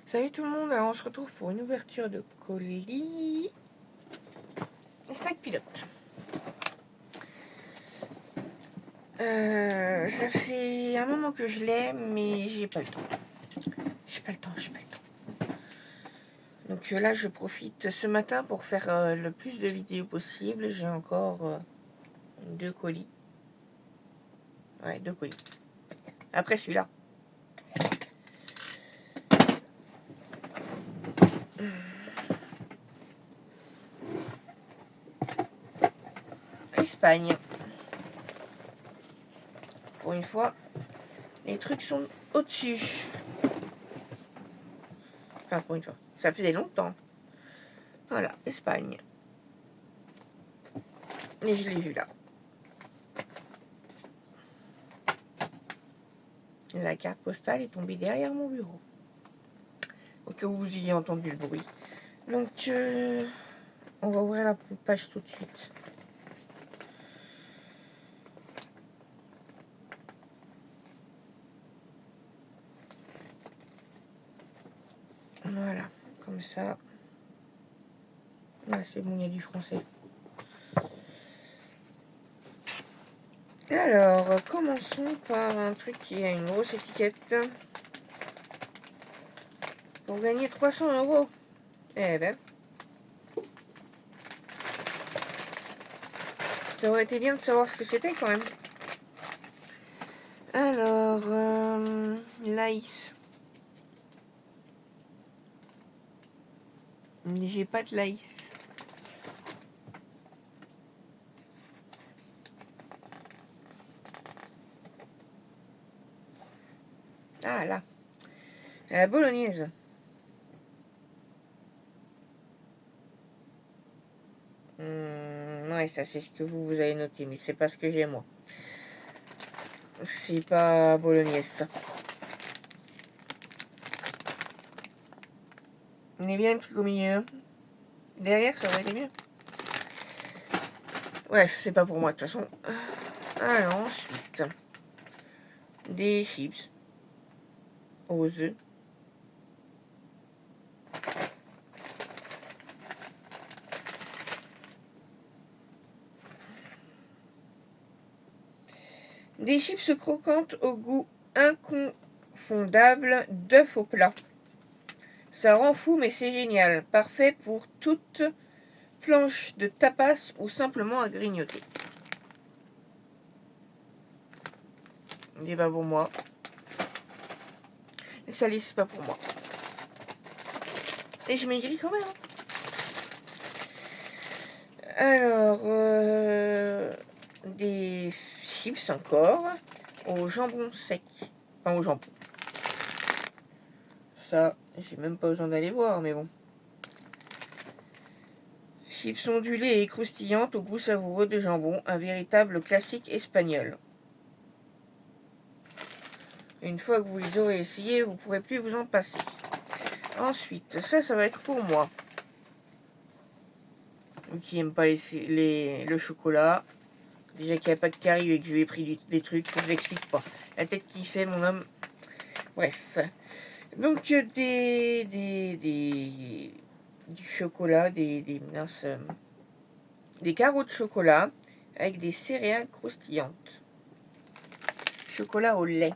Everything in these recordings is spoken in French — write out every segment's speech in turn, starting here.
Salut tout le monde, alors on se retrouve pour une ouverture de colis. Snack pilote. Ça fait un moment que je l'ai, mais j'ai pas le temps. J'ai pas le temps. Donc là, je profite ce matin pour faire le plus de vidéos possible. J'ai encore 2 colis. Ouais, 2 colis. Après celui-là. Espagne. Pour une fois, les trucs sont au-dessus. Enfin, pour une fois. Ça faisait longtemps. Voilà, Espagne. Et je l'ai vu là. La carte postale est tombée derrière mon bureau. Au cas où vous ayez entendu le bruit. Donc, on va ouvrir la page tout de suite. Voilà, comme ça. Ah, c'est bon, il y a du français. Alors, commençons par un truc qui a une grosse étiquette. Pour gagner 300 €. Eh ben. Ça aurait été bien de savoir ce que c'était quand même. Alors, Laïs. J'ai pas de Laïs. Ah là. La bolognaise. Ouais, ça c'est ce que vous avez noté, mais c'est pas ce que j'ai moi. C'est pas bolognaise ça. On est bien le truc au milieu. Derrière, ça aurait été mieux. Ouais, c'est pas pour moi de toute façon. Alors ensuite, des chips aux œufs. Des chips croquantes au goût inconfondable d'œufs au plat. Ça rend fou mais c'est génial. Parfait pour toute planche de tapas ou simplement à grignoter. C'est pas pour moi. Les salés, c'est pas pour moi. Et je maigris quand même. Alors, des chips encore au jambon sec. Enfin, au jambon. Ça, j'ai même pas besoin d'aller voir, mais bon. Chips ondulées et croustillantes au goût savoureux de jambon, un véritable classique espagnol. Une fois que vous les aurez essayés, vous ne pourrez plus vous en passer. Ensuite, ça va être pour moi. Qui n'aime pas le chocolat. Déjà qu'il n'y a pas de carie et que je lui ai pris des trucs, je ne l'explique pas. La tête qui fait, mon homme. Bref. Donc, du chocolat, des carreaux de chocolat avec des céréales croustillantes. Chocolat au lait.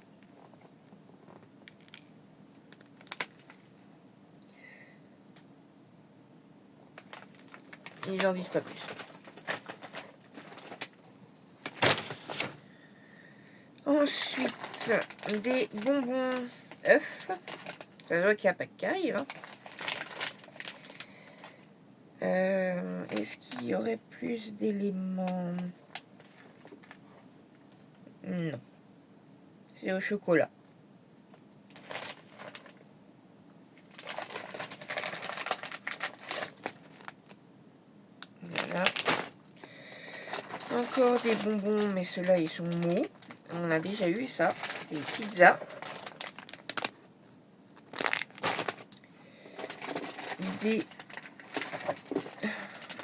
Ils n'en disent pas plus. Ensuite, des bonbons œufs. Ça se voit qu'il n'y a pas de carie. Hein. Est-ce qu'il y aurait plus d'éléments? Non. C'est au chocolat. Voilà. Encore des bonbons, mais ceux-là, ils sont mous. On a déjà eu ça. Des pizzas. Des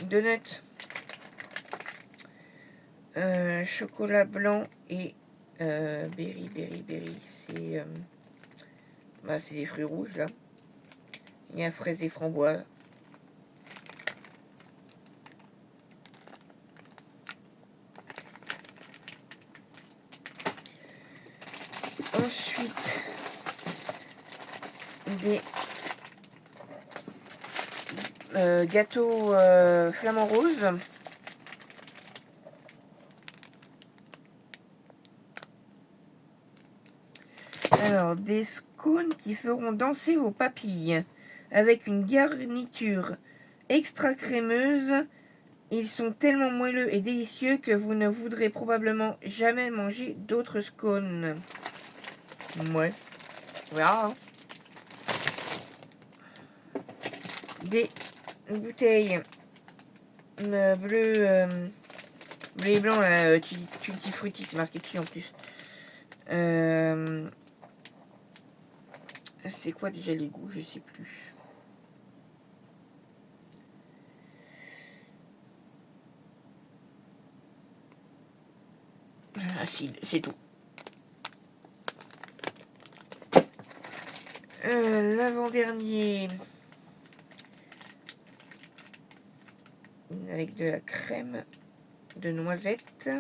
donuts. Chocolat blanc et berry. C'est des fruits rouges, là. Il y a fraises et framboises. Ensuite, des gâteaux flamants roses. Alors, des scones qui feront danser vos papilles avec une garniture extra crémeuse. Ils sont tellement moelleux et délicieux que vous ne voudrez probablement jamais manger d'autres scones. Ouais, voilà. Des bouteilles bleues, bleu et blanc, là, Tutti Frutti, c'est marqué dessus en plus. C'est quoi déjà les goûts? Je sais plus. Acide, c'est tout. L'avant-dernier avec de la crème de noisette.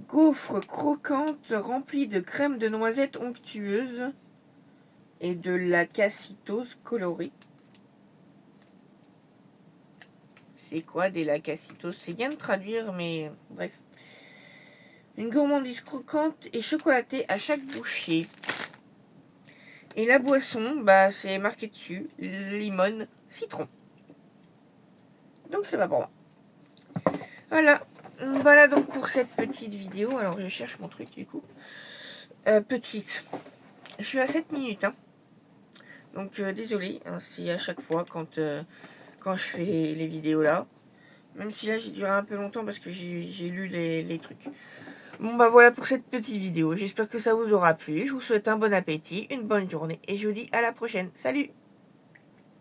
Gaufres croquantes remplies de crème de noisette onctueuse et de la cassitose colorée. C'est quoi des lacacitos? C'est bien de traduire, mais bref. Une gourmandise croquante et chocolatée à chaque bouchée. Et la boisson, bah c'est marqué dessus, limone, citron. Donc c'est pas pour moi. Voilà donc pour cette petite vidéo. Alors je cherche mon truc du coup. Petite. Je suis à 7 minutes. Hein. Donc désolé hein, si à chaque fois quand je fais les vidéos là. Même si là j'ai duré un peu longtemps parce que j'ai lu les trucs. Bon bah voilà pour cette petite vidéo. J'espère que ça vous aura plu. Je vous souhaite un bon appétit, une bonne journée et je vous dis à la prochaine. Salut!